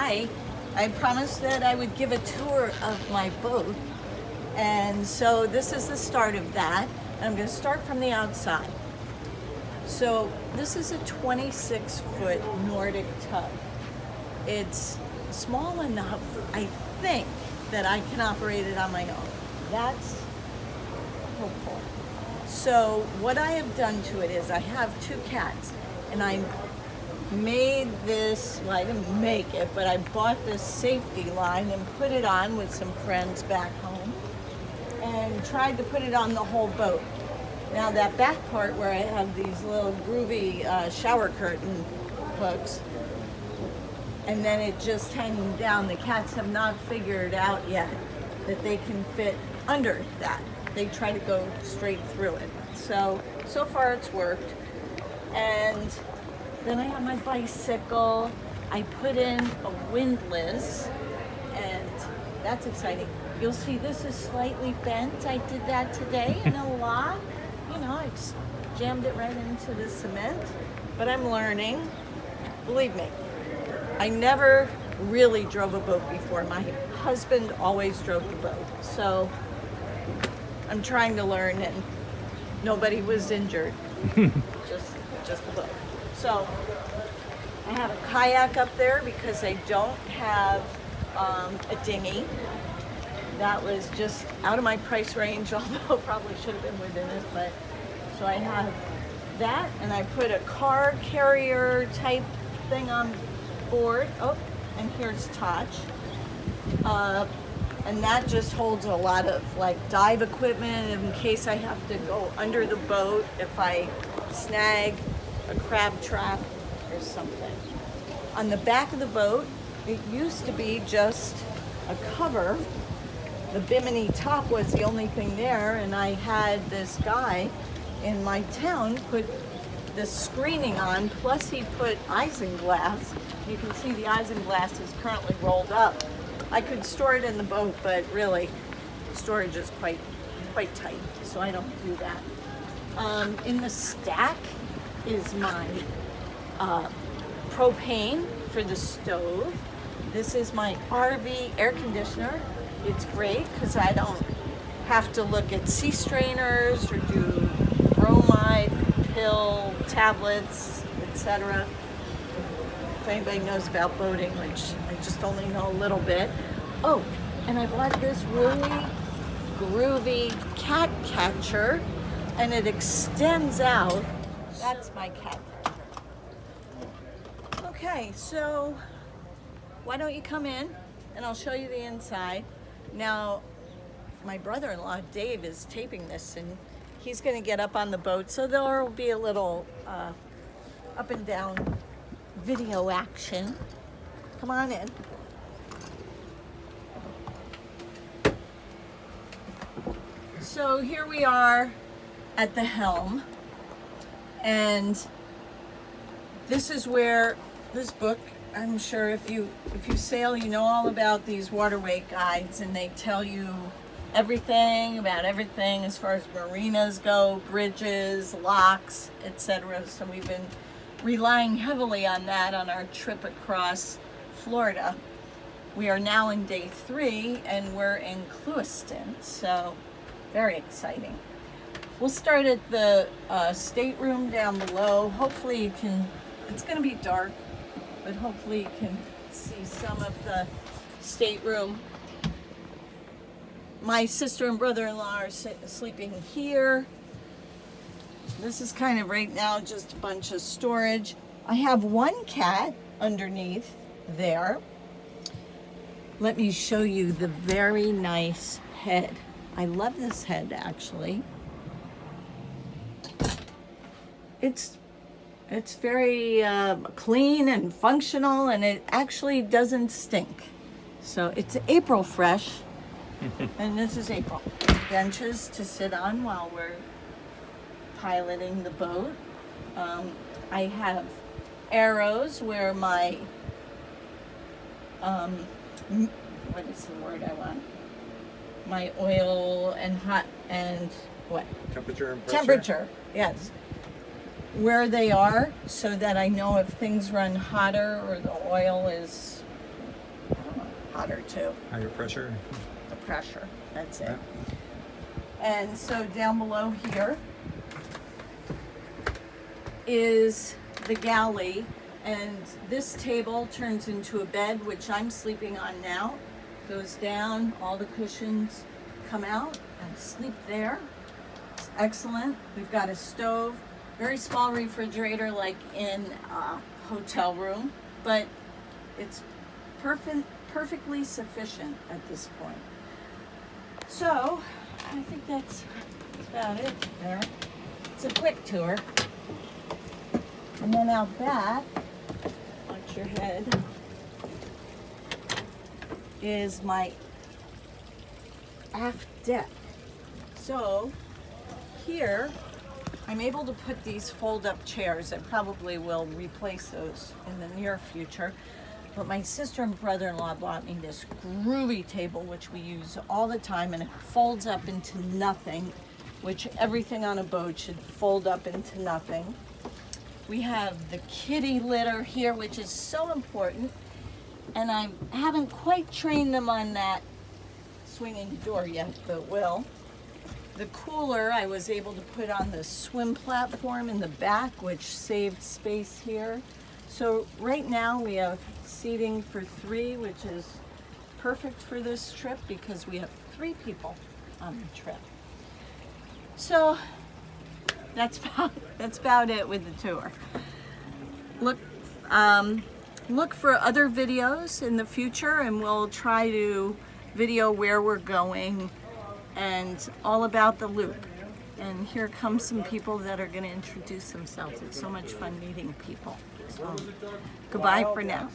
Hawaii, I promised that I would give a tour of my boat. And so this is the start of that. I'm going to start from the outside. So this is a 26-foot Nordic tug. It's small enough, I think, that I can operate it on my own. That's hopeful. So what I have done to it is I have 2 cats, and I made this, well, I didn't make it, but I bought this safety line and put it on with some friends back home and tried to put it on the whole boat. Now that back part where I have these little groovy shower curtain hooks, and then it just hanging down, the cats have not figured out yet that they can fit under that. They try to go straight through it. So far it's worked. And then I have my bicycle. I put in a windlass, and that's exciting. You'll see this is slightly bent. I did that today in a lock. You know, I just jammed it right into the cement, but I'm learning. Believe me, I never really drove a boat before. My husband always drove the boat, so I'm trying to learn, and nobody was injured, just the boat. So I have a kayak up there because I don't have a dinghy. That was just out of my price range, although probably should have been within it. But so I have that, and I put a car carrier type thing on board. Oh, and here's Touch. And that just holds a lot of like dive equipment in case I have to go under the boat if I snag a crab trap or something. On the back of the boat, it used to be just a cover. The bimini top was the only thing there, and I had this guy in my town put this screening on, plus he put isinglass. You can see the isinglass is currently rolled up. I could store it in the boat, but really, storage is quite tight, so I don't do that. In the stack is my propane for the stove. This is my RV air conditioner. It's great because I don't have to look at sea strainers or do bromide pill tablets, etc. If anybody knows about boating, which I just only know a little bit. Oh, and I bought this really groovy cat catcher, and it extends out. That's my cat catcher. Okay, so why don't you come in and I'll show you the inside. Now, my brother-in-law, Dave, is taping this, and he's going to get up on the boat, so there will be a little up and down video action. Come on in. So here we are at the helm, and this is where this book, I'm sure if you sail, you know all about these waterway guides, and they tell you everything about everything as far as marinas go, bridges, locks, etc. So we've been relying heavily on that on our trip across Florida. We are now in day 3, and we're in Clewiston, so very exciting. We'll start at the stateroom down below. Hopefully you can, it's going to be dark, but hopefully you can see some of the stateroom. My sister and brother-in-law are sleeping here. This is kind of right now just a bunch of storage. I have one cat underneath there. Let me show you the very nice head. I love this head, actually. It's very clean and functional, and it actually doesn't stink. So it's April fresh, and this is April. Benches to sit on while we're piloting the boat. I have arrows where my, what is the word I want? My oil and hot and what? Temperature and pressure. Temperature, yes. Where they are, so that I know if things run hotter or the oil is hotter too. Higher pressure. The pressure, that's it. Yeah. And so down below here is the galley, and this table turns into a bed, which I'm sleeping on now. Goes down, all the cushions come out, and sleep there. It's excellent. We've got a stove, very small refrigerator like in a hotel room, but it's perfectly sufficient at this point. So I think that's about it there. It's a quick tour. And then out back, watch your head, is my aft deck. So here, I'm able to put these fold-up chairs. I probably will replace those in the near future. But my sister and brother-in-law bought me this groovy table, which we use all the time, and it folds up into nothing, which everything on a boat should fold up into nothing. We have the kitty litter here, which is so important, and I haven't quite trained them on that swinging door yet, but will. The cooler I was able to put on the swim platform in the back, which saved space here. So right now we have seating for 3, which is perfect for this trip because we have 3 people on the trip. So that's about it with the tour. Look for other videos in the future, and we'll try to video where we're going and all about the loop. And here come some people that are going to introduce themselves. It's so much fun meeting people. So, goodbye for now.